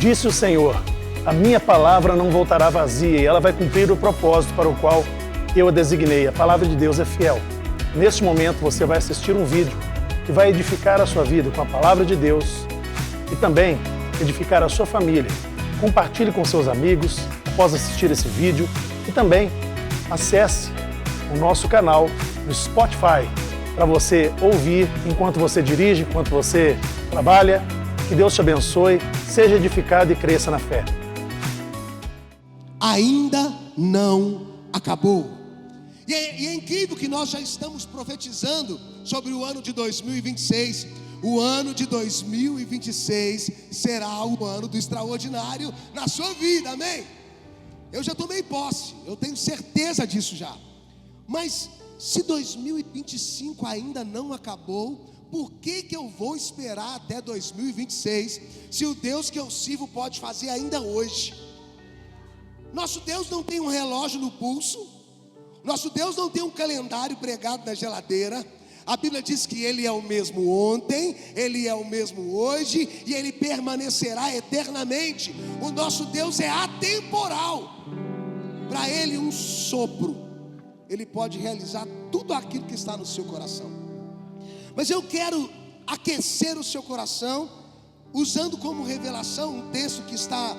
Disse o Senhor: a minha palavra não voltará vazia e ela vai cumprir o propósito para o qual eu a designei. A palavra de Deus é fiel. Neste momento você vai assistir um vídeo que vai edificar a sua vida com a palavra de Deus e também edificar a sua família. Compartilhe com seus amigos após assistir esse vídeo e também acesse o nosso canal no Spotify para você ouvir enquanto você dirige, enquanto você trabalha. Que Deus te abençoe, seja edificado e cresça na fé. Ainda não acabou. E é incrível que nós já estamos profetizando sobre o ano de 2026. O ano de 2026 será o ano do extraordinário na sua vida, amém? Eu já tomei posse, eu tenho certeza disso já. Mas se 2025 ainda não acabou, por que eu vou esperar até 2026, se o Deus que eu sirvo pode fazer ainda hoje? Nosso Deus não tem um relógio no pulso, nosso Deus não tem um calendário pregado na geladeira. A Bíblia diz que Ele é o mesmo ontem, Ele é o mesmo hoje e Ele permanecerá eternamente. O nosso Deus é atemporal. Para Ele um sopro, Ele pode realizar tudo aquilo que está no seu coração. Mas eu quero aquecer o seu coração usando como revelação um texto que está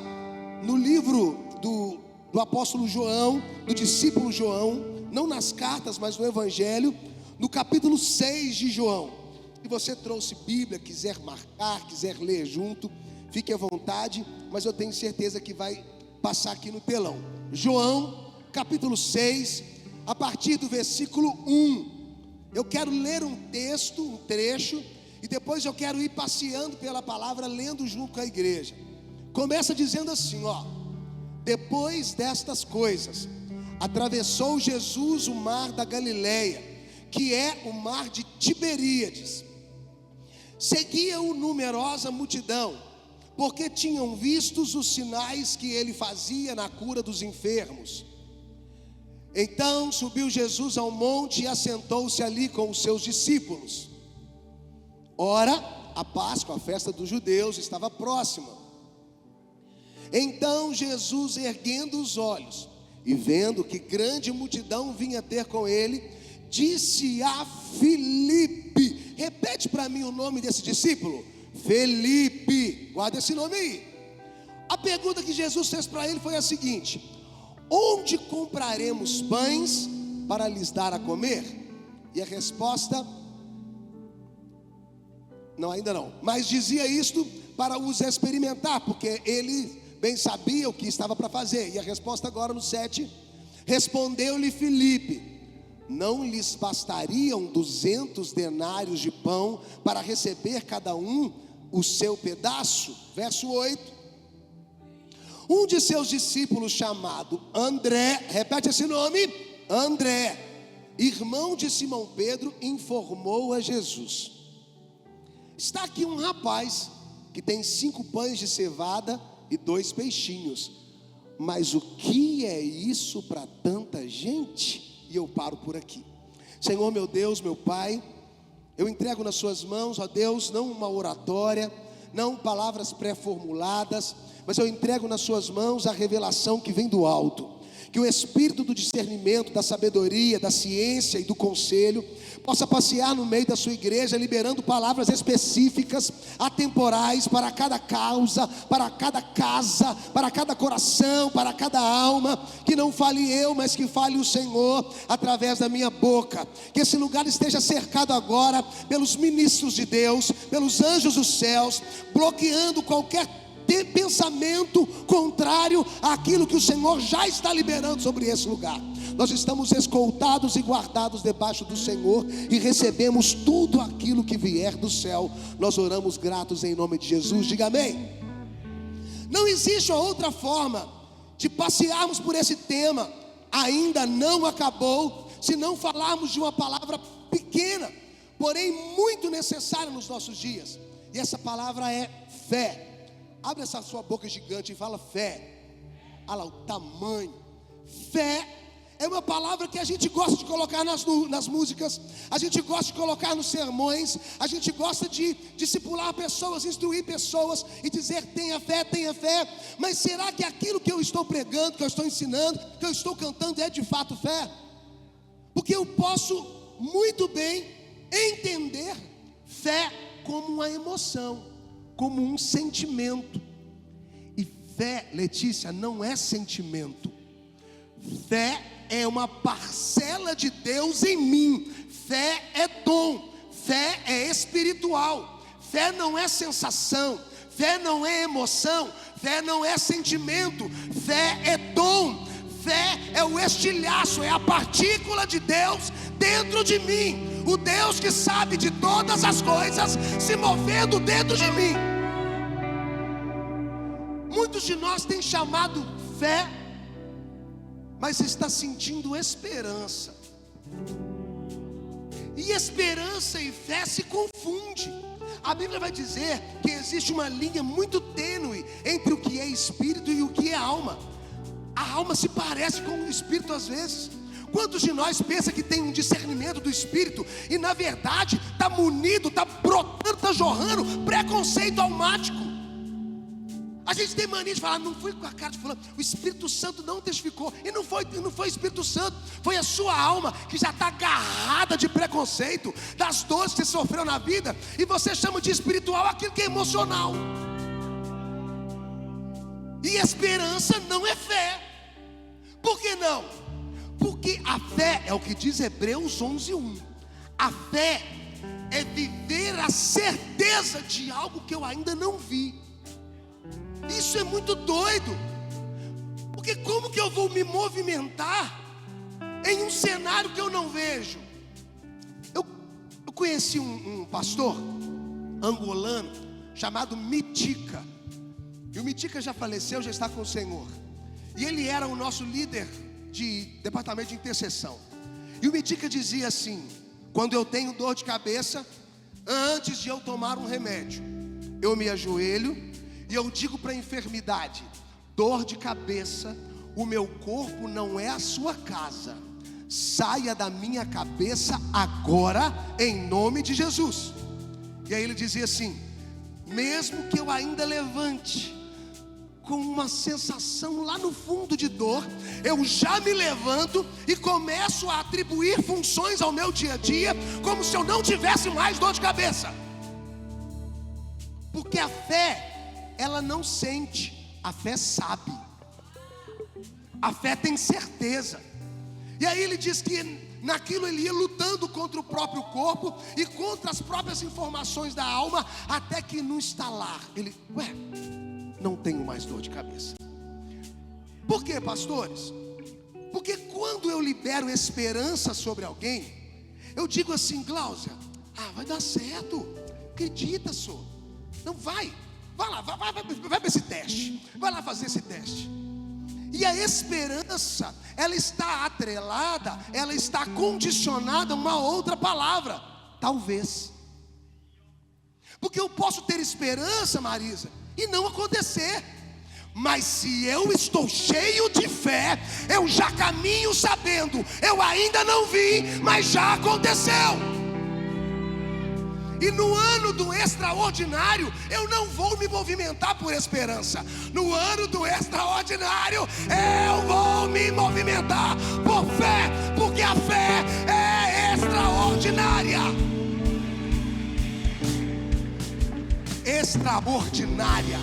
no livro do apóstolo João, do discípulo João, não nas cartas, mas no Evangelho, no capítulo 6 de João. Se você trouxe Bíblia, quiser marcar, quiser ler junto, fique à vontade, mas eu tenho certeza que vai passar aqui no telão. João, capítulo 6, a partir do versículo 1. Eu quero ler um texto, um trecho, e depois eu quero ir passeando pela palavra, lendo junto com a igreja. Começa dizendo assim, ó: depois destas coisas, atravessou Jesus o mar da Galileia, que é o mar de Tiberíades. Seguia-o numerosa multidão, porque tinham vistos os sinais que ele fazia na cura dos enfermos. Então subiu Jesus ao monte e assentou-se ali com os seus discípulos. Ora, a Páscoa, a festa dos judeus, estava próxima. Então Jesus, erguendo os olhos e vendo que grande multidão vinha ter com ele, disse a Filipe. Repete para mim o nome desse discípulo: Felipe. Guarda esse nome aí. A pergunta que Jesus fez para ele foi a seguinte: onde compraremos pães para lhes dar a comer? E a resposta: não, ainda não. Mas dizia isto para os experimentar, porque ele bem sabia o que estava para fazer. E a resposta agora no 7: respondeu-lhe Filipe: não lhes bastariam 200 denários de pão para receber cada um o seu pedaço? Verso 8: um de seus discípulos, chamado André, repete esse nome, André, irmão de Simão Pedro, informou a Jesus: está aqui um rapaz que tem 5 pães de cevada e 2 peixinhos, mas o que é isso para tanta gente? E eu paro por aqui. Senhor meu Deus, meu Pai, eu entrego nas suas mãos, ó Deus, não uma oratória, não palavras pré-formuladas, mas eu entrego nas suas mãos a revelação que vem do alto. Que o espírito do discernimento, da sabedoria, da ciência e do conselho possa passear no meio da sua igreja, liberando palavras específicas, atemporais, para cada causa, para cada casa, para cada coração, para cada alma. Que não fale eu, mas que fale o Senhor através da minha boca. Que esse lugar esteja cercado agora pelos ministros de Deus, pelos anjos dos céus, bloqueando qualquer pensamento contrário àquilo que o Senhor já está liberando sobre esse lugar. Nós estamos escoltados e guardados debaixo do Senhor e recebemos tudo aquilo que vier do céu. Nós oramos gratos em nome de Jesus. Diga amém. Não existe outra forma de passearmos por esse tema, ainda não acabou, se não falarmos de uma palavra pequena, porém muito necessária nos nossos dias. E essa palavra é fé. Abre essa sua boca gigante e fala fé. Olha lá o tamanho. Fé é uma palavra que a gente gosta de colocar nas músicas, a gente gosta de colocar nos sermões, a gente gosta de discipular pessoas, instruir pessoas e dizer tenha fé, mas será que aquilo que eu estou pregando, que eu estou ensinando, que eu estou cantando é de fato fé? Porque eu posso muito bem entender fé como uma emoção, como um sentimento. E fé, Letícia, não é sentimento. Fé é uma parcela de Deus em mim. Fé é dom, fé é espiritual. Fé não é sensação, fé não é emoção, fé não é sentimento, fé é dom. Fé é o estilhaço, é a partícula de Deus dentro de mim. O Deus que sabe de todas as coisas se movendo dentro de mim. Muitos de nós têm chamado fé, mas está sentindo esperança. E esperança e fé se confundem. A Bíblia vai dizer que existe uma linha muito tênue entre o que é espírito e o que é alma. A alma se parece com o espírito às vezes. Quantos de nós pensa que tem um discernimento do espírito e na verdade está munido, está brotando, está jorrando preconceito almático? A gente tem mania de falar, não foi com a cara de fulano, o Espírito Santo não testificou. E não foi o Espírito Santo, foi a sua alma que já está agarrada de preconceito, das dores que você sofreu na vida, e você chama de espiritual aquilo que é emocional. E esperança não é fé. Por que não? Porque a fé é o que diz Hebreus 11:1. A fé é viver a certeza de algo que eu ainda não vi. Isso é muito doido. Porque como que eu vou me movimentar em um cenário que eu não vejo? Eu conheci um pastor angolano chamado Mitica. E o Mitica já faleceu, já está com o Senhor. E ele era o nosso líder de departamento de intercessão. E o Mitica dizia assim: quando eu tenho dor de cabeça, antes de eu tomar um remédio, eu me ajoelho e eu digo para a enfermidade: dor de cabeça, o meu corpo não é a sua casa, saia da minha cabeça agora, em nome de Jesus. E aí ele dizia assim: mesmo que eu ainda levante com uma sensação lá no fundo de dor, eu já me levanto e começo a atribuir funções ao meu dia a dia, como se eu não tivesse mais dor de cabeça. Porque a fé, ela não sente, a fé sabe. A fé tem certeza. E aí ele diz que naquilo ele ia lutando contra o próprio corpo e contra as próprias informações da alma, até que no estalar ele, não tenho mais dor de cabeça. Por quê, pastores? Porque quando eu libero esperança sobre alguém, eu digo assim: Gláucia, vai dar certo, acredita, senhor. Não vai lá, vai para esse teste, vai lá fazer esse teste. E a esperança, ela está atrelada, ela está condicionada a uma outra palavra: talvez. Porque eu posso ter esperança, Marisa, e não acontecer. Mas se eu estou cheio de fé, eu já caminho sabendo, eu ainda não vi, mas já aconteceu. E no ano do extraordinário, eu não vou me movimentar por esperança. No ano do extraordinário, eu vou me movimentar por fé, porque a fé é extraordinária. Extraordinária.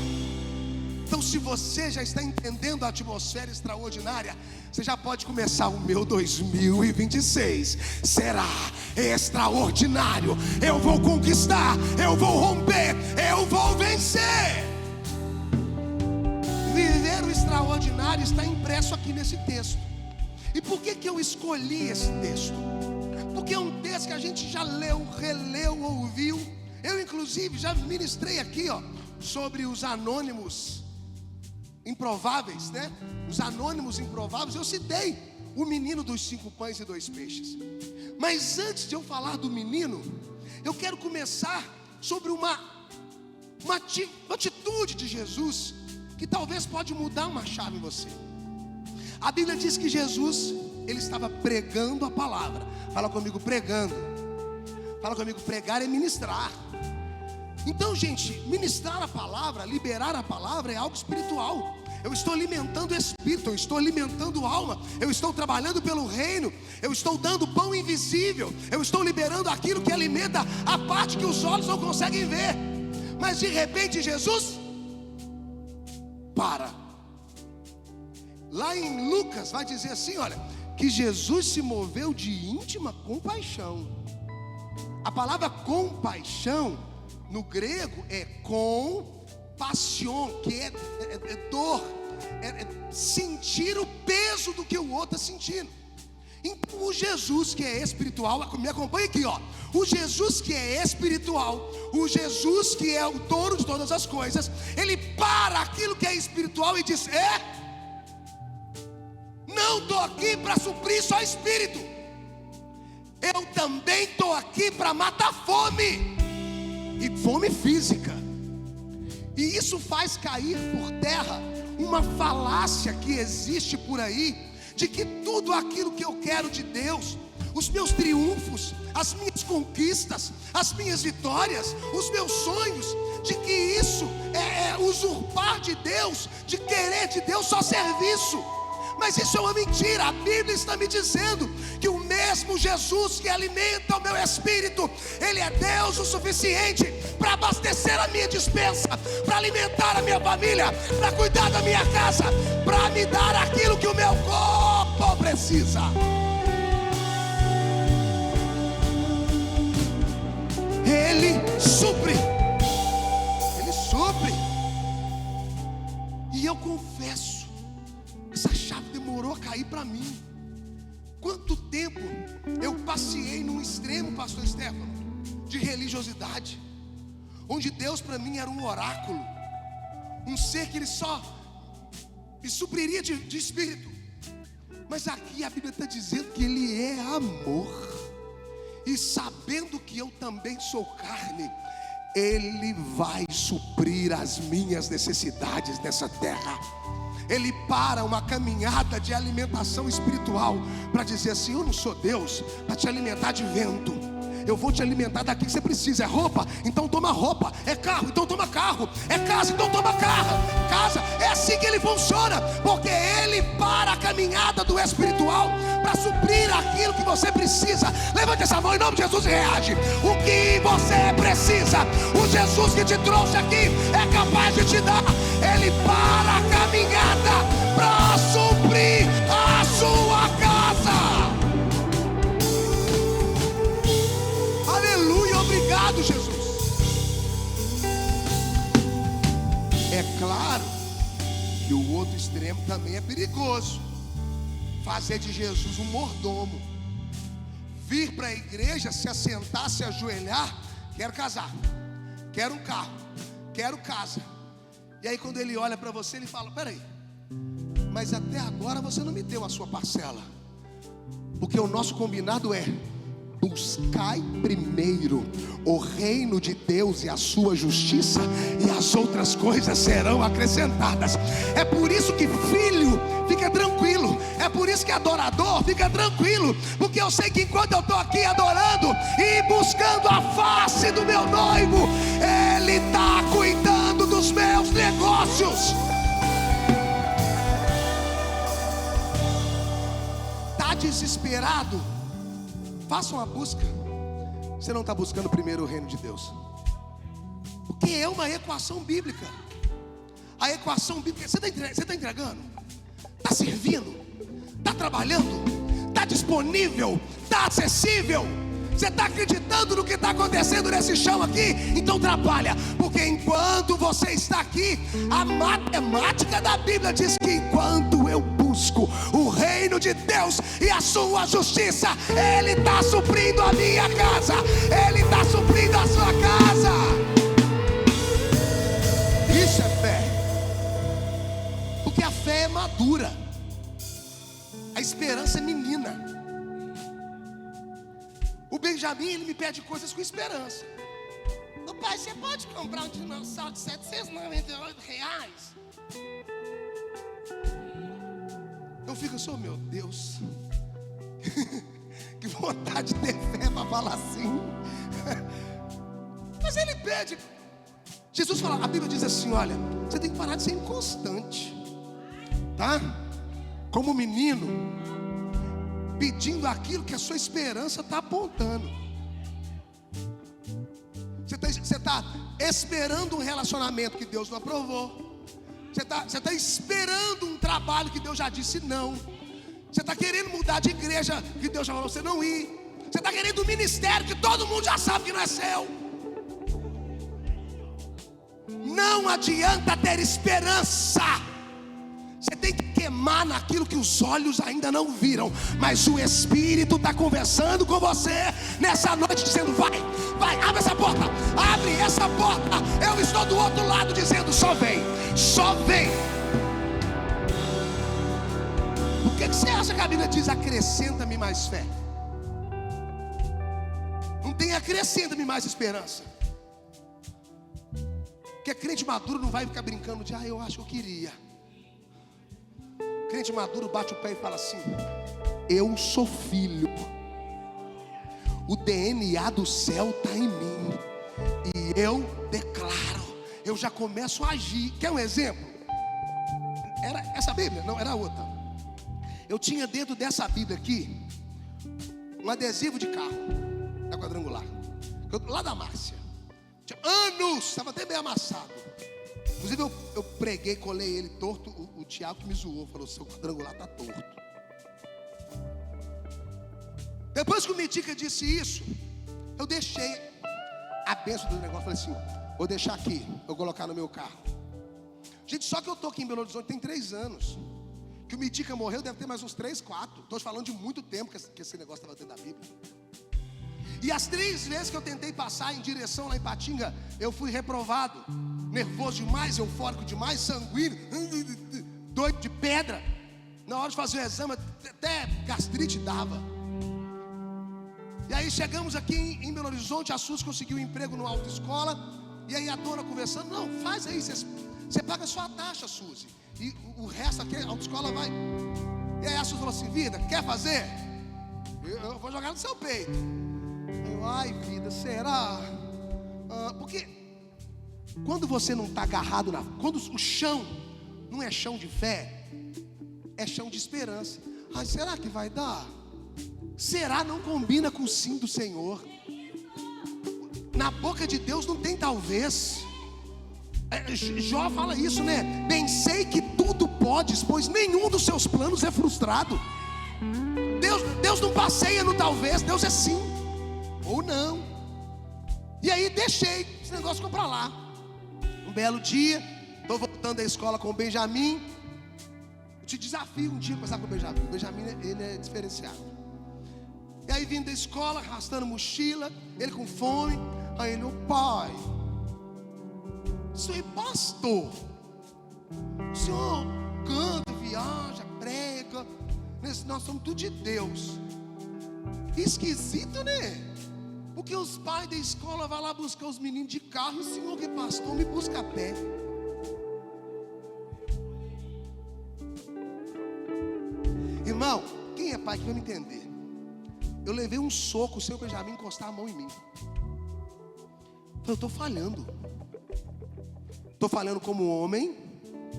Então, se você já está entendendo a atmosfera extraordinária, você já pode começar: o meu 2026 será extraordinário. Eu vou conquistar, eu vou romper, eu vou vencer. Viver o extraordinário está impresso aqui nesse texto. E por que eu escolhi esse texto? Porque é um texto que a gente já leu, releu, ouviu. Eu inclusive já ministrei aqui sobre os anônimos improváveis, né? Os anônimos improváveis. Eu citei o menino dos 5 pães e 2 peixes. Mas antes de eu falar do menino, eu quero começar sobre uma atitude de Jesus que talvez pode mudar uma chave em você. A Bíblia diz que Jesus, ele estava pregando a palavra. Fala comigo, pregando. Fala comigo, pregar é ministrar. Então, gente, ministrar a palavra, liberar a palavra é algo espiritual. Eu estou alimentando o espírito, eu estou alimentando a alma, eu estou trabalhando pelo reino, eu estou dando pão invisível, eu estou liberando aquilo que alimenta a parte que os olhos não conseguem ver. Mas de repente Jesus para. Lá em Lucas vai dizer assim, olha, que Jesus se moveu de íntima compaixão. A palavra compaixão no grego é compassion, que é dor, é sentir o peso do que o outro está sentindo. Então o Jesus que é espiritual, me acompanha aqui, ó. O Jesus que é espiritual, o Jesus que é o dono de todas as coisas, ele para aquilo que é espiritual e diz: não estou aqui para suprir só espírito, eu também estou aqui para matar fome, e fome física. E isso faz cair por terra uma falácia que existe por aí, de que tudo aquilo que eu quero de Deus, os meus triunfos, as minhas conquistas, as minhas vitórias, os meus sonhos, de que isso é usurpar de Deus, de querer de Deus só serviço. Mas isso é uma mentira. A Bíblia está me dizendo que o mesmo Jesus que alimenta o meu espírito, ele é Deus o suficiente para abastecer a minha despensa, para alimentar a minha família, para cuidar da minha casa, para me dar aquilo que o meu corpo precisa. Ele supre. Ele supre. E eu confesso, essa chave demorou a cair para mim. Quanto tempo eu passei num extremo, pastor Stefano, de religiosidade, onde Deus para mim era um oráculo, um ser que ele só me supriria de espírito. Mas aqui a Bíblia está dizendo que ele é amor, e sabendo que eu também sou carne, ele vai suprir as minhas necessidades nessa terra. Ele para uma caminhada de alimentação espiritual para dizer assim: eu não sou Deus para te alimentar de vento, eu vou te alimentar daqui que você precisa. É roupa? Então toma roupa. É carro? Então toma carro. É casa? Então toma casa. É assim que ele funciona, porque ele para a caminhada do espiritual para suprir aquilo que você precisa. Levante essa mão em nome de Jesus e reage. O que você precisa, o Jesus que te trouxe aqui é capaz de te dar. Ele para a caminhada para suprir a sua casa. Aleluia, obrigado, Jesus. É claro que o outro extremo também é perigoso. Fazer de Jesus um mordomo, vir para a igreja, se assentar, se ajoelhar, quero casar, quero um carro, quero casa. E aí quando ele olha para você, ele fala: peraí, mas até agora você não me deu a sua parcela, porque o nosso combinado é: buscai primeiro o reino de Deus e a sua justiça, e as outras coisas serão acrescentadas. É por isso que filho fica tranquilo, é por isso que adorador fica tranquilo, porque eu sei que enquanto eu estou aqui adorando e buscando a face do meu noivo, ele está cuidando dos meus negócios. Está desesperado? Faça uma busca. Você não está buscando primeiro o reino de Deus, porque é uma equação bíblica. A equação bíblica: você está entregando? Está servindo? Está trabalhando? Está disponível? Está acessível? Você está acreditando no que está acontecendo nesse chão aqui? Então trabalha, porque enquanto você está aqui, a matemática da Bíblia diz que enquanto eu busco o reino de Deus e a sua justiça, ele está suprindo a minha casa, ele está suprindo a sua casa. Isso é fé, porque a fé é madura, a esperança é menina. O Benjamin, ele me pede coisas com esperança. Ô pai, você pode comprar um dinossauro de R$798? Eu fico assim: oh meu Deus, Que vontade de ter fé para falar assim. Mas ele pede. Jesus fala, a Bíblia diz assim, olha, você tem que parar de ser inconstante, tá? Como menino, pedindo aquilo que a sua esperança está apontando. Você está esperando um relacionamento que Deus não aprovou. Você está esperando um trabalho que Deus já disse não. Você está querendo mudar de igreja que Deus já falou você não ir. Você está querendo um ministério que todo mundo já sabe que não é seu. Não adianta ter esperança. Você tem que queimar naquilo que os olhos ainda não viram, mas o Espírito está conversando com você nessa noite, dizendo: vai, abre essa porta, abre essa porta. Eu estou do outro lado dizendo: só vem. Por que você acha que a Bíblia diz: acrescenta-me mais fé? Não tem acrescenta-me mais esperança. Porque crente maduro não vai ficar brincando de: eu acho que eu queria. Crente maduro bate o pé e fala assim: eu sou filho, o DNA do céu está em mim, e eu declaro, eu já começo a agir. Quer um exemplo? Era essa Bíblia? Não, era outra. Eu tinha dentro dessa Bíblia aqui um adesivo de carro da Quadrangular, lá da Márcia. Tinha anos, estava até bem amassado. Inclusive eu preguei, colei ele torto. O Tiago que me zoou, falou: seu quadrangular está torto. Depois que o Mitica disse isso, eu deixei a bênção do negócio. Falei assim: vou deixar aqui, vou colocar no meu carro. Gente, só que eu estou aqui em Belo Horizonte tem 3 anos. Que o Mitica morreu deve ter mais uns 3, 4. Estou falando de muito tempo que esse negócio estava dentro da Bíblia. E as 3 vezes que eu tentei passar em direção lá em Patinga, eu fui reprovado. Nervoso demais, eufórico demais, sanguíneo, doido de pedra. Na hora de fazer o exame, até gastrite dava. E aí chegamos aqui em Belo Horizonte. A Suzy conseguiu um emprego numa autoescola. E aí a dona conversando: não, faz aí, você paga a sua taxa, Suzy, e o resto aqui a autoescola vai. E aí a Suzy falou assim: vida, quer fazer? Eu vou jogar no seu peito. Ai, vida, será? Porque quando você não está agarrado quando o chão não é chão de fé, é chão de esperança. Ai, será que vai dar? Será não combina com o sim do Senhor. Na boca de Deus não tem talvez. Jó fala isso, né? Bem sei que tudo podes, pois nenhum dos seus planos é frustrado. Deus não passeia no talvez, Deus é sim ou não. E aí deixei, esse negócio ficou pra lá. Um belo dia, estou voltando da escola com o Benjamin. Eu te desafio um dia a conversar com o Benjamin. O Benjamin, ele é diferenciado. E aí vindo da escola, arrastando mochila, ele com fome. Aí ele: pai, senhor é pastor, o senhor canta, viaja, prega, nós somos tudo de Deus. Esquisito, né? Porque os pais da escola vão lá buscar os meninos de carro, e o senhor que é pastor me busca a pé. Irmão, quem é pai que vai me entender? Eu levei um soco, o seu Benjamin encostar a mão em mim. Eu estou falhando. Estou falhando como homem,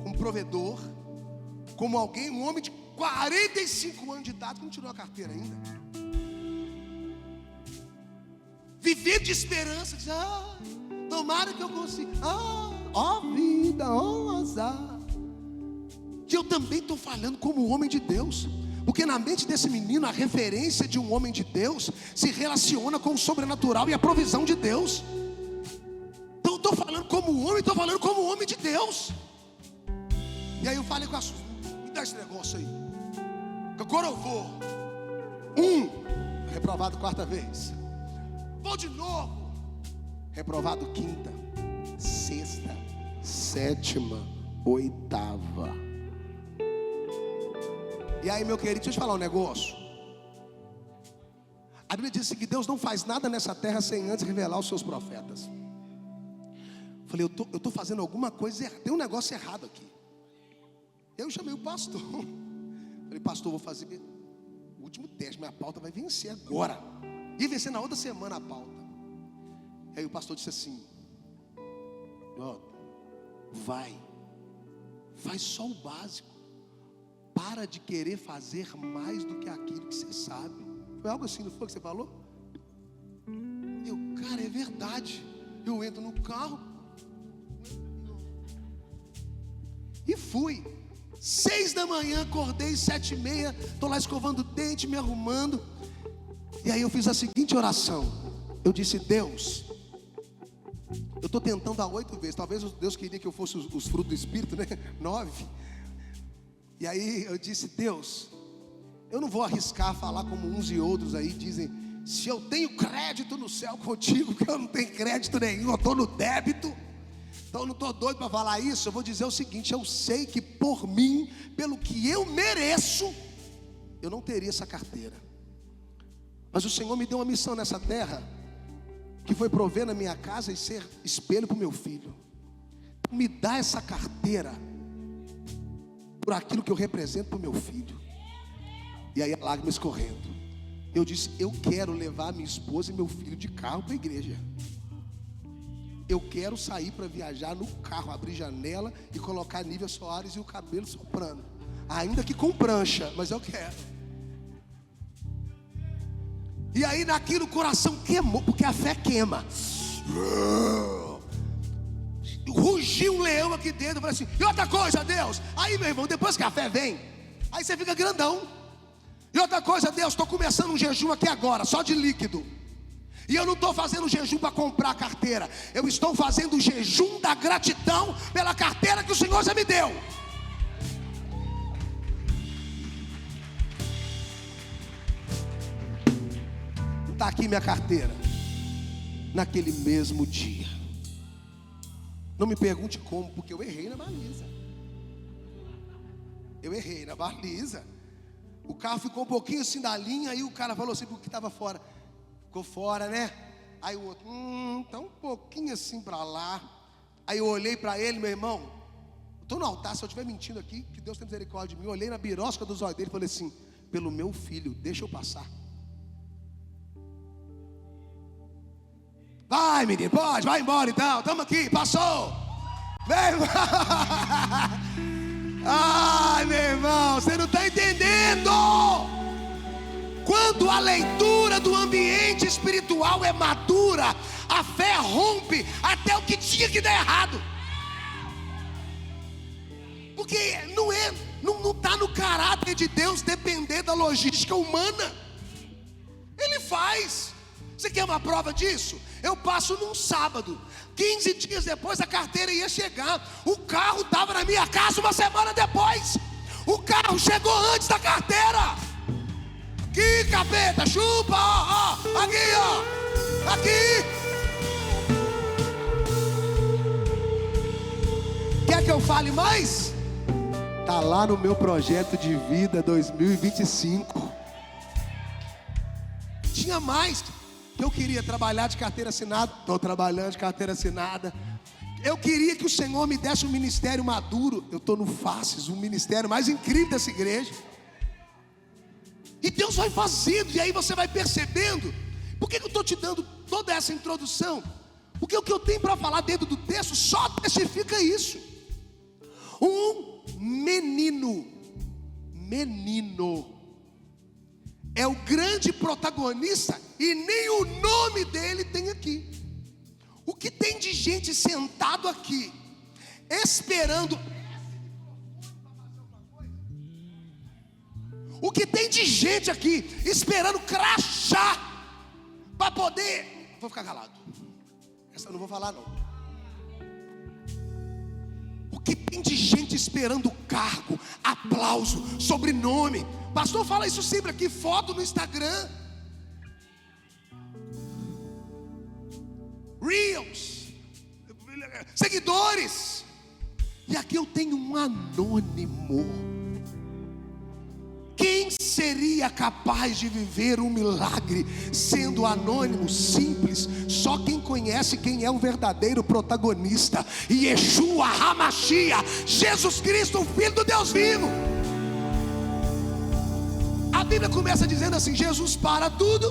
como provedor, como alguém, um homem de 45 anos de idade que não tirou a carteira ainda. Viver de esperança, dizer: tomara que eu consiga. Ó vida, ó azar. Que eu também estou falhando como homem de Deus. Porque na mente desse menino, a referência de um homem de Deus se relaciona com o sobrenatural e a provisão de Deus. Então eu estou falando como homem, estou falando como homem de Deus. E aí eu falei com a Suzy: me dá esse negócio aí, agora eu vou. Reprovado 4ª vez. Vou de novo. Reprovado 5ª, 6ª, 7ª, 8ª. E aí, meu querido, deixa eu te falar um negócio. A Bíblia diz que Deus não faz nada nessa terra sem antes revelar os seus profetas. Falei: eu estou fazendo alguma coisa errada, tem um negócio errado aqui. Eu chamei o pastor. Falei: pastor, vou fazer último teste, mas a pauta vai vencer agora. Ia vencer na outra semana a pauta. Aí o pastor disse assim: faz só o básico. Para de querer fazer mais do que aquilo que você sabe. Foi algo assim, não foi que você falou? Cara, é verdade. Eu entro no carro e fui. 6 da manhã, acordei 7h30, estou lá escovando o dente, me arrumando. E aí eu fiz a seguinte oração. Eu disse: Deus, eu estou tentando há 8 vezes. Talvez Deus queria que eu fosse os frutos do Espírito, né? 9. E aí eu disse: Deus, eu não vou arriscar falar como uns e outros aí dizem: se eu tenho crédito no céu contigo, que eu não tenho crédito nenhum, eu estou no débito. Então eu não estou doido para falar isso. Eu vou dizer o seguinte: eu sei que por mim, pelo que eu mereço, eu não teria essa carteira. Mas o Senhor me deu uma missão nessa terra, que foi prover na minha casa e ser espelho para o meu filho. Me dá essa carteira por aquilo que eu represento para o meu filho. E aí a lágrima escorrendo, eu disse: eu quero levar minha esposa e meu filho de carro para a igreja. Eu quero sair para viajar no carro, abrir janela e colocar Nívia Soares e o cabelo soprando, ainda que com prancha, mas eu quero. E aí naquilo o coração queimou, porque a fé queima. Rugiu um leão aqui dentro. Eu falei assim: e outra coisa, Deus. Aí, meu irmão, depois que a fé vem, aí você fica grandão. E outra coisa, Deus, estou começando um jejum aqui agora, só de líquido. E eu não estou fazendo jejum para comprar carteira. Eu estou fazendo o jejum da gratidão pela carteira que o Senhor já me deu. Está aqui minha carteira. Naquele mesmo dia. Não me pergunte como, porque eu errei na baliza. O carro ficou um pouquinho assim da linha. Aí o cara falou assim, porque estava fora: ficou fora, né? Aí o outro: tá um pouquinho assim para lá. Aí eu olhei para ele: meu irmão, estou no altar, se eu estiver mentindo aqui, que Deus tem misericórdia de mim. Eu olhei na birosca dos olhos dele e falei assim: pelo meu filho, deixa eu passar. Vai, menino, pode, vai embora então, estamos aqui, passou. Vem. Ai, meu irmão, você não está entendendo. Quando a leitura do ambiente espiritual é madura, a fé rompe até o que tinha que dar errado. Porque não está no caráter de Deus depender da logística humana. Ele faz. Você quer uma prova disso? Eu passo num sábado, 15 dias depois a carteira ia chegar. O carro estava na minha casa uma semana depois. O carro chegou antes da carteira. Aqui, capeta, chupa, ó, aqui, ó, aqui. Quer que eu fale mais? Tá lá no meu projeto de vida 2025. Tinha mais. Eu queria trabalhar de carteira assinada. Estou trabalhando de carteira assinada. Eu queria que o Senhor me desse um ministério maduro. Eu estou no Faces, um ministério mais incrível dessa igreja. E Deus vai fazendo. E aí você vai percebendo. Por que eu estou te dando toda essa introdução? Porque o que eu tenho para falar dentro do texto só testifica isso. Um menino é o grande protagonista e nem o nome dele tem aqui. O que tem de gente sentado aqui esperando? O que tem de gente aqui esperando crachá para poder... Vou ficar calado. Essa eu não vou falar não. O que tem de gente esperando cargo, aplauso, sobrenome? Pastor fala isso sempre aqui, foto no Instagram, Reels, seguidores. E aqui eu tenho um anônimo. Quem seria capaz de viver um milagre sendo anônimo, simples? Só quem conhece quem é o verdadeiro protagonista. Yeshua HaMashiach, Jesus Cristo, o Filho do Deus vivo. A Bíblia começa dizendo assim: Jesus para tudo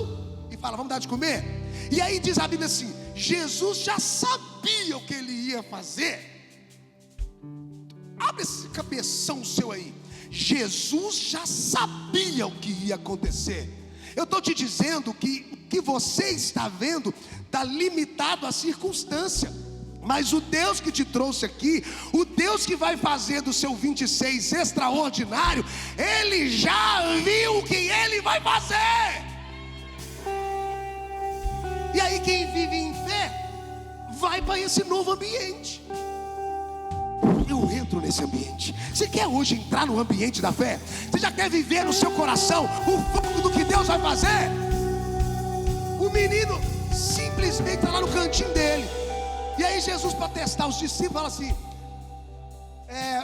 e fala, vamos dar de comer. E aí diz a Bíblia assim: Jesus já sabia o que ele ia fazer. Abre esse cabeção seu aí. Jesus já sabia o que ia acontecer. Eu estou te dizendo que o que você está vendo está limitado à circunstância. Mas o Deus que te trouxe aqui, o Deus que vai fazer do seu 26 extraordinário, Ele já viu o que Ele vai fazer. E aí quem vive em fé, vai para esse novo ambiente. Eu entro nesse ambiente. Você quer hoje entrar no ambiente da fé? Você já quer viver no seu coração o fogo do que Deus vai fazer? O menino simplesmente está lá no cantinho dele. E aí Jesus, para testar os discípulos, fala assim: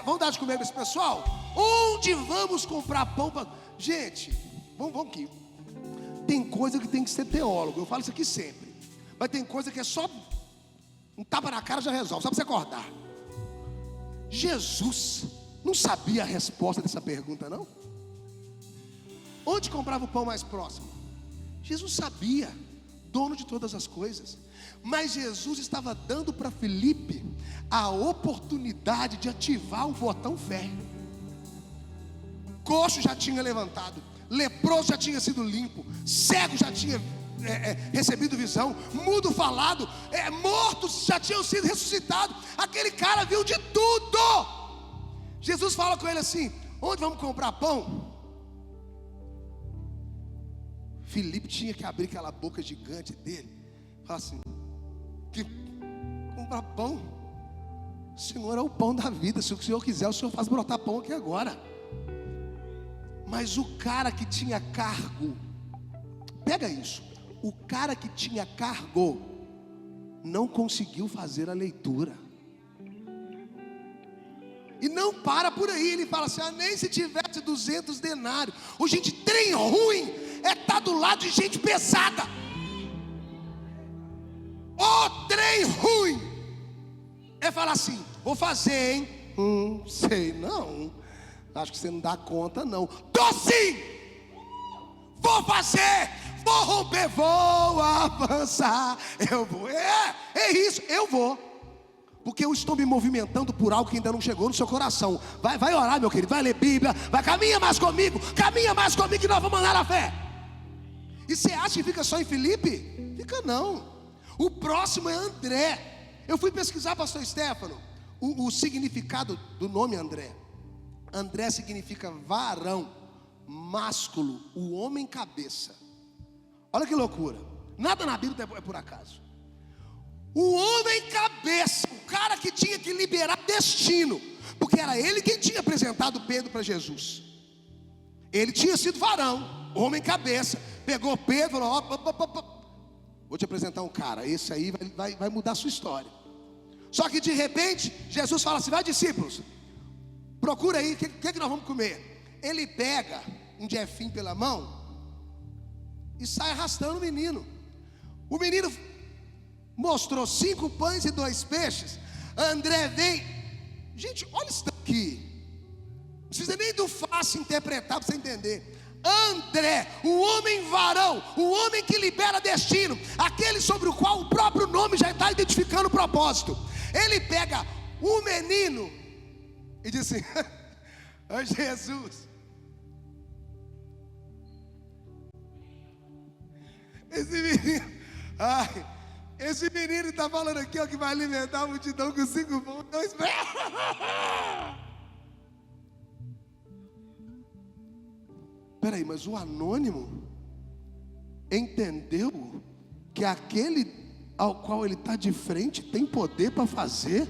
vamos dar de comer para esse pessoal? Onde vamos comprar pão para... Gente, vamos aqui. Tem coisa que tem que ser teólogo, eu falo isso aqui sempre. Mas tem coisa que é só um tapa na cara já resolve, só para você acordar. Jesus não sabia a resposta dessa pergunta, não? Onde comprava o pão mais próximo? Jesus sabia, dono de todas as coisas. Mas Jesus estava dando para Felipe a oportunidade de ativar o botão fé. Coxo já tinha levantado, leproso já tinha sido limpo, cego já tinha recebido visão, mudo falado, mortos já tinham sido ressuscitados. Aquele cara viu de tudo. Jesus fala com ele assim: onde vamos comprar pão? Felipe tinha que abrir aquela boca gigante dele, fala assim: que comprar pão? O Senhor é o pão da vida. Se o Senhor quiser, o Senhor faz brotar pão aqui agora. Mas o cara que tinha cargo, pega isso, o cara que tinha cargo não conseguiu fazer a leitura. E não para por aí. Ele fala assim: nem se tivesse 200 denários. O gente, trem ruim é estar do lado de gente pesada. O trem ruim é falar assim: vou fazer, hein? Sei não, acho que você não dá conta não. Tô sim, vou fazer, vou romper, vou avançar. Eu vou, é isso, eu vou. Porque eu estou me movimentando por algo que ainda não chegou no seu coração. Vai orar, meu querido, vai ler Bíblia, caminha mais comigo que nós vamos andar na fé. E você acha que fica só em Felipe? Fica não. O próximo é André. Eu fui pesquisar, pastor Stefano, o significado do nome André. André significa varão, másculo, o homem cabeça. Olha que loucura. Nada na Bíblia é por acaso. O homem cabeça, o cara que tinha que liberar destino, porque era ele quem tinha apresentado Pedro para Jesus. Ele tinha sido varão, homem cabeça. Pegou Pedro e falou: vou te apresentar um cara, esse aí vai mudar a sua história. Só que de repente Jesus fala assim: vai, discípulos, procura aí, o que nós vamos comer? Ele pega um jefinho pela mão e sai arrastando o menino. O menino mostrou 5 pães e 2 peixes. André vem. Gente, olha isso daqui. Não precisa nem do fácil interpretar para você entender. André, o homem varão, o homem que libera destino, aquele sobre o qual o próprio nome já está identificando o propósito. Ele pega o menino e diz assim: oh, Jesus, esse menino está falando aqui, ó, que vai alimentar a multidão com 5 pães e 2 peixes. Peraí, mas o anônimo entendeu que aquele ao qual ele está de frente tem poder para fazer,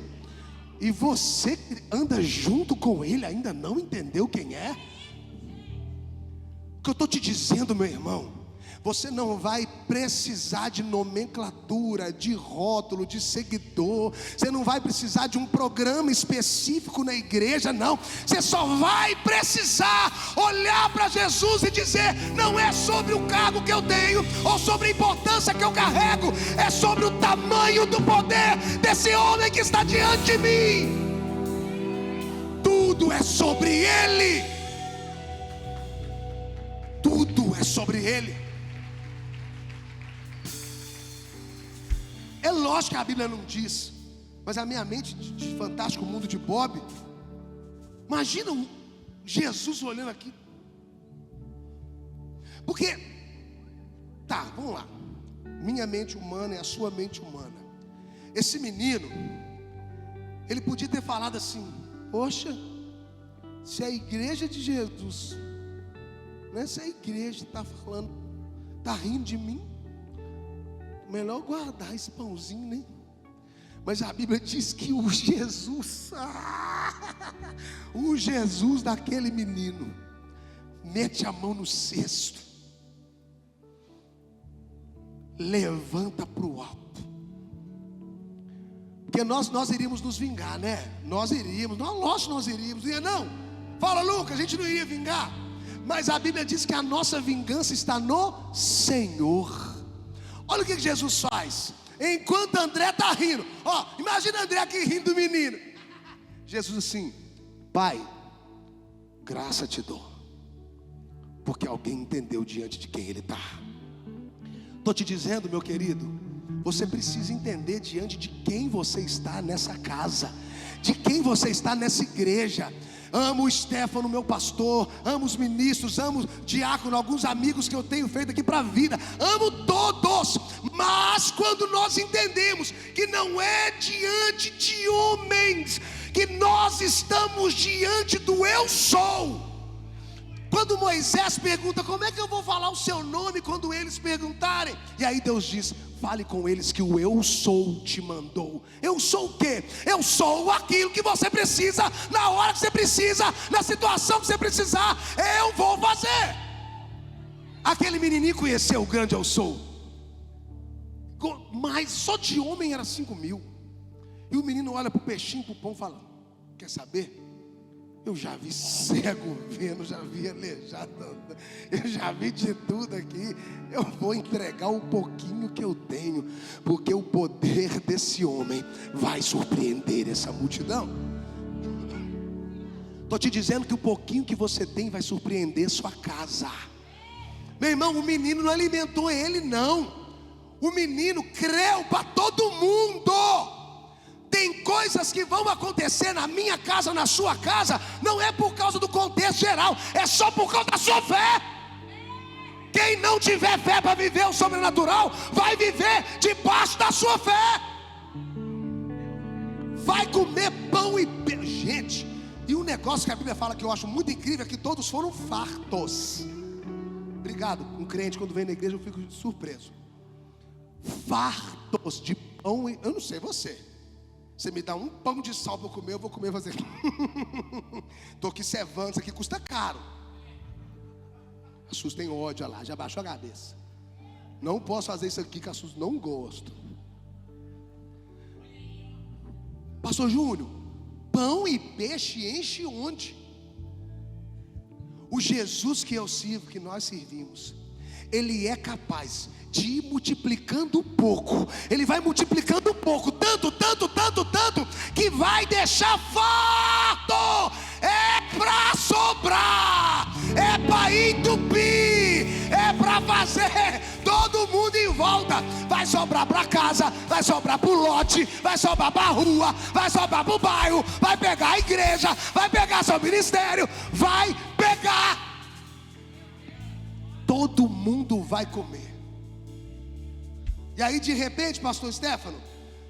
e você que anda junto com ele ainda não entendeu quem é? O que eu estou te dizendo, meu irmão, você não vai precisar de nomenclatura, de rótulo, de seguidor. Você não vai precisar de um programa específico na igreja, não. Você só vai precisar olhar para Jesus e dizer: não é sobre o cargo que eu tenho ou sobre a importância que eu carrego, é sobre o tamanho do poder desse homem que está diante de mim. Tudo é sobre Ele. Tudo sobre ele. É lógico que a Bíblia não diz, mas a minha mente de fantástico mundo de Bob, imagina Jesus olhando aqui. Porque, tá, vamos lá. Minha mente humana é a sua mente humana. Esse menino, ele podia ter falado assim: poxa, se a igreja de Jesus, não é se a igreja está falando, está rindo de mim, melhor guardar esse pãozinho, né? Mas a Bíblia diz que o Jesus daquele menino, mete a mão no cesto, levanta para o alto. Porque nós iríamos nos vingar, né? Nós iríamos, lógico que nós iríamos. Não, fala Lucas, a gente não iria vingar. Mas a Bíblia diz que a nossa vingança está no Senhor. Olha o que Jesus faz. Enquanto André está rindo, imagina André aqui rindo do menino. Jesus assim: Pai, graça te dou, porque alguém entendeu diante de quem ele está. Estou te dizendo, meu querido, você precisa entender diante de quem você está nessa casa, de quem você está nessa igreja. Amo o Stefano, meu pastor, amo os ministros, amo o diácono, alguns amigos que eu tenho feito aqui para a vida, amo todos. Mas quando nós entendemos que não é diante de homens, que nós estamos diante do eu sou. Quando Moisés pergunta: como é que eu vou falar o seu nome quando eles perguntarem? E aí Deus diz: fale com eles que o eu sou te mandou. Eu sou o quê? Eu sou aquilo que você precisa, na hora que você precisa, na situação que você precisar, eu vou fazer. Aquele menininho conheceu o grande eu sou, mas só de homem era 5.000. E o menino olha para o peixinho, para o pão, e fala: quer saber? Eu já vi cego vendo, já vi aleijado, eu já vi de tudo aqui. Eu vou entregar o pouquinho que eu tenho, porque o poder desse homem vai surpreender essa multidão. Estou te dizendo que o pouquinho que você tem vai surpreender sua casa. Meu irmão, o menino não alimentou ele, não. O menino creu para todo mundo. Tem coisas que vão acontecer na minha casa, na sua casa, não é por causa do contexto geral, é só por causa da sua fé. Quem não tiver fé para viver o sobrenatural, vai viver debaixo da sua fé. Vai comer pão e peixe. Gente, e um negócio que a Bíblia fala que eu acho muito incrível é que todos foram fartos. Obrigado, um crente quando vem na igreja eu fico surpreso. Fartos de pão e... eu não sei você. Você me dá um pão de sal para eu comer, eu vou comer e fazer. Estou aqui cevando, isso aqui custa caro. A Sus tem ódio, olha lá, já baixou a cabeça. Não posso fazer isso aqui que a Sus não gosta. Pastor Júnior, pão e peixe enche onde? O Jesus que eu sirvo, que nós servimos, Ele é capaz de ir multiplicando um pouco. Ele vai multiplicando um pouco, tanto, que vai deixar farto. É para sobrar, é para entupir, é para fazer todo mundo em volta. Vai sobrar para casa, vai sobrar para o lote, vai sobrar para a rua, vai sobrar para o bairro, vai pegar a igreja, vai pegar seu ministério, vai pegar. Todo mundo vai comer. E aí de repente, pastor Stefano,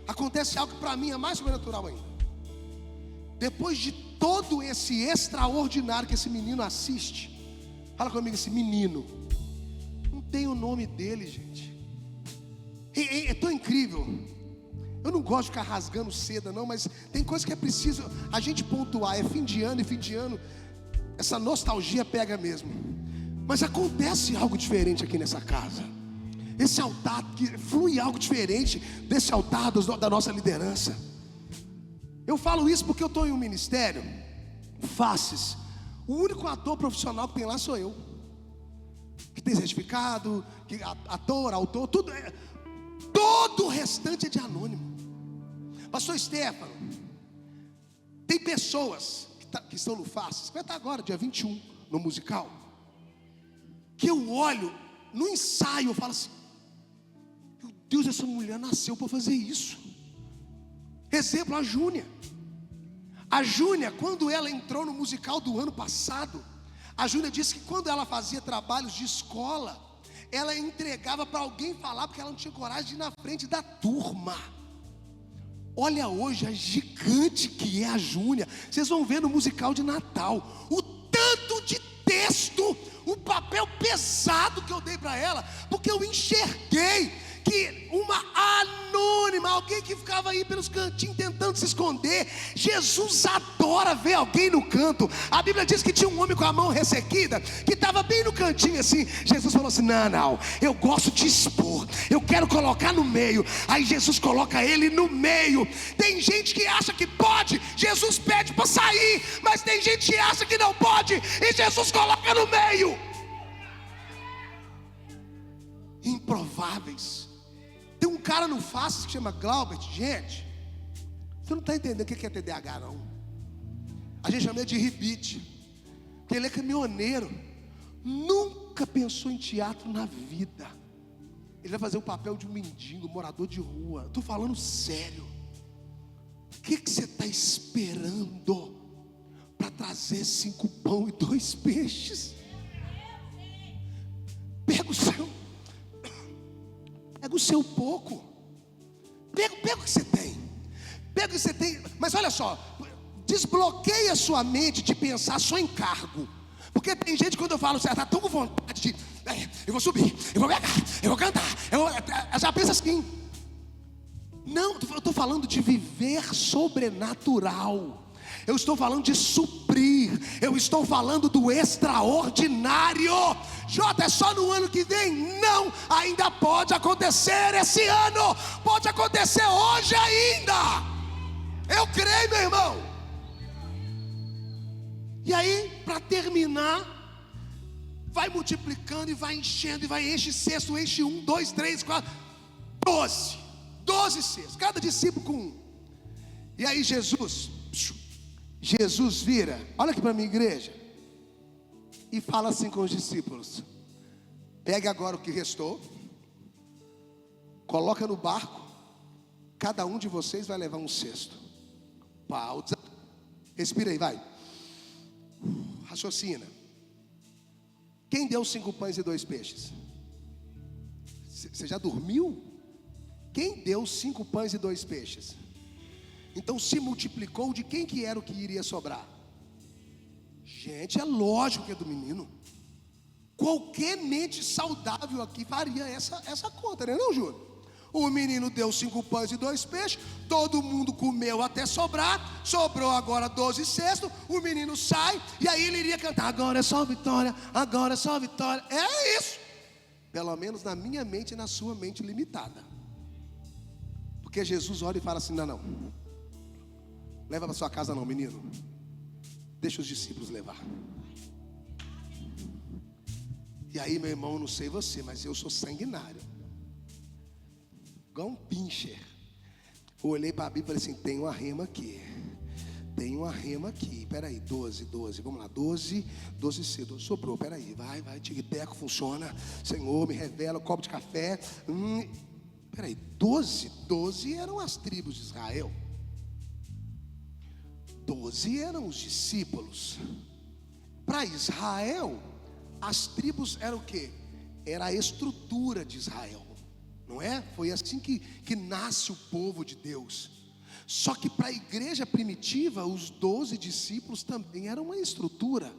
acontece algo que para mim é mais sobrenatural ainda. Depois de todo esse extraordinário que esse menino assiste, fala comigo, esse menino, não tem o nome dele, gente. É tão incrível. Eu não gosto de ficar rasgando seda não, mas tem coisa que é preciso a gente pontuar. É fim de ano, e fim de ano essa nostalgia pega mesmo. Mas acontece algo diferente aqui nessa casa. Esse altar, que flui algo diferente desse altar da nossa liderança. Eu falo isso porque eu estou em um ministério, Faces. O único ator profissional que tem lá sou eu, que tem certificado, que ator, autor, tudo é, todo o restante é de anônimo. Pastor Stefano, tem pessoas que estão no Faces, que vai estar agora, dia 21, no musical, que eu olho no ensaio eu falo assim: meu Deus, essa mulher nasceu para fazer isso. Exemplo, a Júnia. A Júnia, quando ela entrou no musical do ano passado, a Júnia disse que quando ela fazia trabalhos de escola, ela entregava para alguém falar, porque ela não tinha coragem de ir na frente da turma. Olha hoje a gigante que é a Júnia. Vocês vão ver no musical de Natal o tanto de texto, o papel pesado que eu dei para ela, porque eu enxerguei que uma anônima, alguém que ficava aí pelos cantinhos tentando se esconder. Jesus adora ver alguém no canto. A Bíblia diz que tinha um homem com a mão ressequida, que estava bem no cantinho assim. Jesus falou assim: não, eu gosto de expor, eu quero colocar no meio. Aí Jesus coloca ele no meio. Tem gente que acha que pode, Jesus pede para sair, mas tem gente que acha que não pode, e Jesus coloca no meio. Improváveis. Tem um cara no Faces que chama Glaubert. Gente, você não está entendendo o que é TDAH não. A gente chama ele de ribite, porque ele é caminhoneiro, nunca pensou em teatro na vida. Ele vai fazer o papel de um mendigo, morador de rua. Estou falando sério. O que você está esperando para trazer 5 pão e 2 peixes? Pega o seu pouco. Pega o que você tem. Pega o que você tem. Mas olha só, desbloqueia a sua mente de pensar só em cargo. Porque tem gente, quando eu falo, você está tão com vontade de eu vou subir, eu vou pegar, eu vou cantar, eu já pensa assim. Não, eu estou falando de viver sobrenatural. Eu estou falando de suprir. Eu estou falando do extraordinário. Jota, é só no ano que vem? Não, ainda pode acontecer esse ano. Pode acontecer hoje ainda. Eu creio, meu irmão. E aí, para terminar, vai multiplicando e vai enchendo, e vai enche cesto, enche 1, 2, 3, 4, 12 cestos, cada discípulo com um. E aí Jesus vira, olha aqui para mim, igreja, e fala assim com os discípulos: pegue agora o que restou, coloca no barco, cada um de vocês vai levar um cesto. Pausa, respira aí, vai, raciocina. Quem deu 5 pães e 2 peixes? Você já dormiu? Quem deu 5 pães e 2 peixes? Então se multiplicou, de quem que era o que iria sobrar? Gente, é lógico que é do menino. Qualquer mente saudável aqui faria essa conta, né não, Júlio? O menino deu 5 pães e 2 peixes, todo mundo comeu até sobrar, sobrou agora 12 cestos, o menino sai, e aí ele iria cantar: agora é só vitória, agora é só vitória. É isso, pelo menos na minha mente e na sua mente limitada. Porque Jesus olha e fala assim: não, leva para sua casa não, menino, deixa os discípulos levar. E aí, meu irmão, não sei você, mas eu sou sanguinário, igual um pincher. Eu olhei para a Bíblia e falei assim: tem uma rema aqui, tem uma rema aqui. Peraí, 12, vamos lá, 12 cedo, sobrou, peraí, vai, tic-teco, funciona. Senhor, me revela, copo de café. Peraí, 12 eram as tribos de Israel, 12 eram os discípulos. Para Israel, as tribos eram o quê? Era a estrutura de Israel, não é? Foi assim que nasce o povo de Deus. Só que para a igreja primitiva, os 12 discípulos também eram uma estrutura.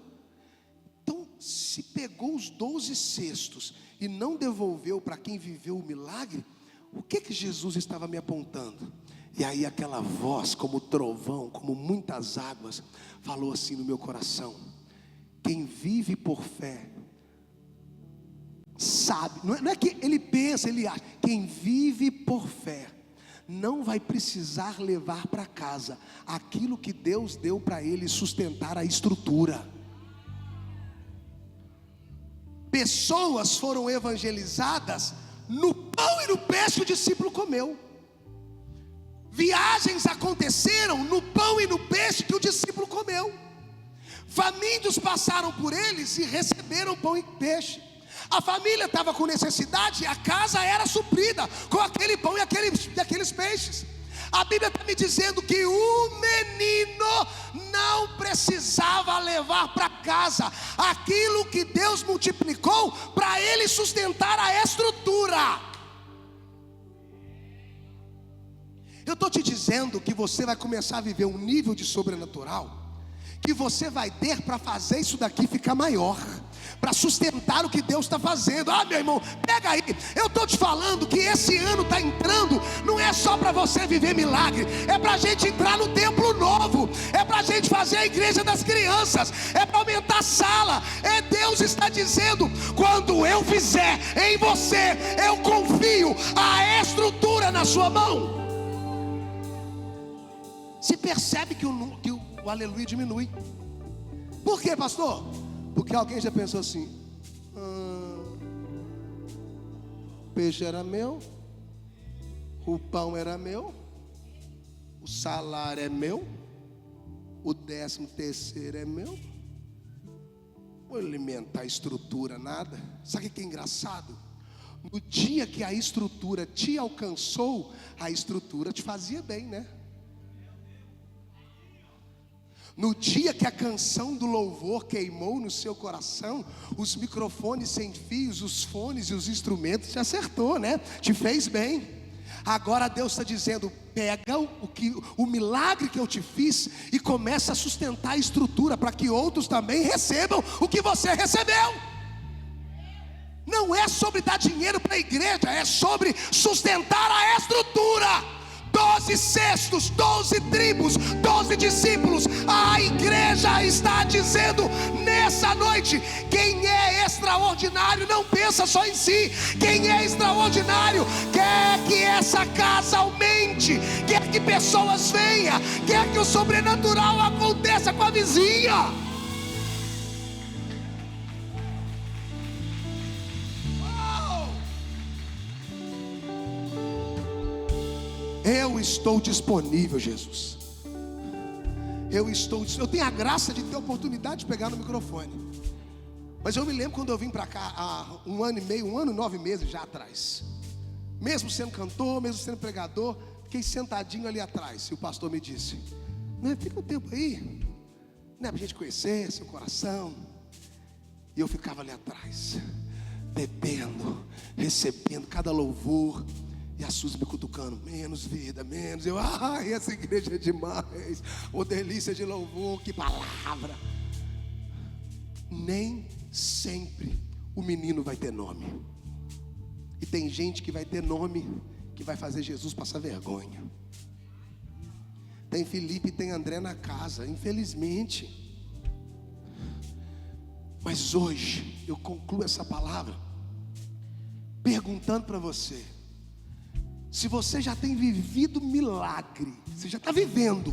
Então, se pegou os 12 cestos e não devolveu para quem viveu o milagre, o que Jesus estava me apontando? E aí aquela voz, como trovão, como muitas águas, falou assim no meu coração: quem vive por fé sabe, não é que ele pensa, ele acha. Quem vive por fé não vai precisar levar para casa aquilo que Deus deu para ele sustentar a estrutura. Pessoas foram evangelizadas no pão e no peixe que o discípulo comeu. Viagens aconteceram no pão e no peixe que o discípulo comeu. Famintos passaram por eles e receberam pão e peixe. A família estava com necessidade e a casa era suprida com aquele pão e aqueles peixes. A Bíblia está me dizendo que o menino não precisava levar para casa aquilo que Deus multiplicou para ele sustentar a estrutura. Eu estou te dizendo que você vai começar a viver um nível de sobrenatural que você vai ter para fazer isso daqui ficar maior, para sustentar o que Deus está fazendo. Ah, meu irmão, pega aí. Eu estou te falando que esse ano está entrando, não é só para você viver milagre, é para a gente entrar no templo novo, é para a gente fazer a igreja das crianças, é para aumentar a sala. Deus está dizendo: quando eu fizer em você, eu confio a estrutura na sua mão. Se percebe que o aleluia diminui. Por quê, pastor? Porque alguém já pensou assim: o peixe era meu, o pão era meu, o salário é meu, o 13º é meu, o alimento, a estrutura, nada. Sabe o que é engraçado? No dia que a estrutura te alcançou, a estrutura te fazia bem, né? No dia que a canção do louvor queimou no seu coração, os microfones sem fios, os fones e os instrumentos te acertou, né? Te fez bem. Agora Deus está dizendo: pega o milagre que eu te fiz e começa a sustentar a estrutura para que outros também recebam o que você recebeu. Não é sobre dar dinheiro para a igreja, é sobre sustentar a estrutura. 12 cestos, 12 tribos, 12 discípulos. A igreja está dizendo nessa noite: quem é extraordinário não pensa só em si. Quem é extraordinário quer que essa casa aumente, quer que pessoas venham, quer que o sobrenatural aconteça com a vizinha. Eu estou disponível, Jesus. Eu tenho a graça de ter a oportunidade de pegar no microfone. Mas eu me lembro quando eu vim para cá há 1 ano e meio, 1 ano e 9 meses já atrás. Mesmo sendo cantor, mesmo sendo pregador, fiquei sentadinho ali atrás. E o pastor me disse: não, fica um tempo aí, não é para a gente conhecer seu coração. E eu ficava ali atrás, bebendo, recebendo cada louvor. E a Suzy me cutucando: menos vida, menos. Eu: ai, essa igreja é demais. Ô, delícia de louvor, que palavra. Nem sempre o menino vai ter nome. E tem gente que vai ter nome que vai fazer Jesus passar vergonha. Tem Felipe e tem André na casa, infelizmente. Mas hoje eu concluo essa palavra perguntando para você: se você já tem vivido milagre, você já está vivendo,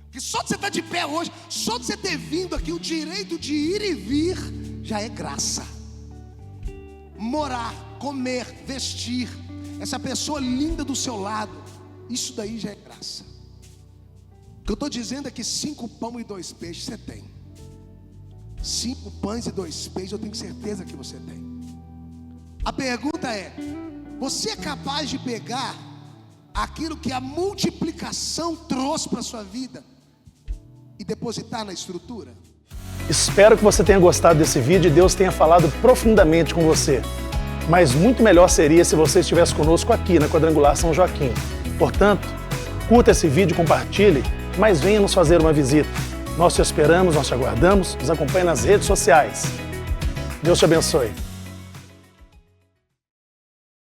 porque só de você estar de pé hoje, só de você ter vindo aqui, o direito de ir e vir já é graça. Morar, comer, vestir, essa pessoa linda do seu lado, isso daí já é graça. O que eu estou dizendo é que 5 pão e 2 peixes você tem. 5 pães e 2 peixes eu tenho certeza que você tem. A pergunta é: você é capaz de pegar aquilo que a multiplicação trouxe para a sua vida e depositar na estrutura? Espero que você tenha gostado desse vídeo e Deus tenha falado profundamente com você. Mas muito melhor seria se você estivesse conosco aqui na Quadrangular São Joaquim. Portanto, curta esse vídeo, compartilhe, mas venha nos fazer uma visita. Nós te esperamos, nós te aguardamos, nos acompanhe nas redes sociais. Deus te abençoe.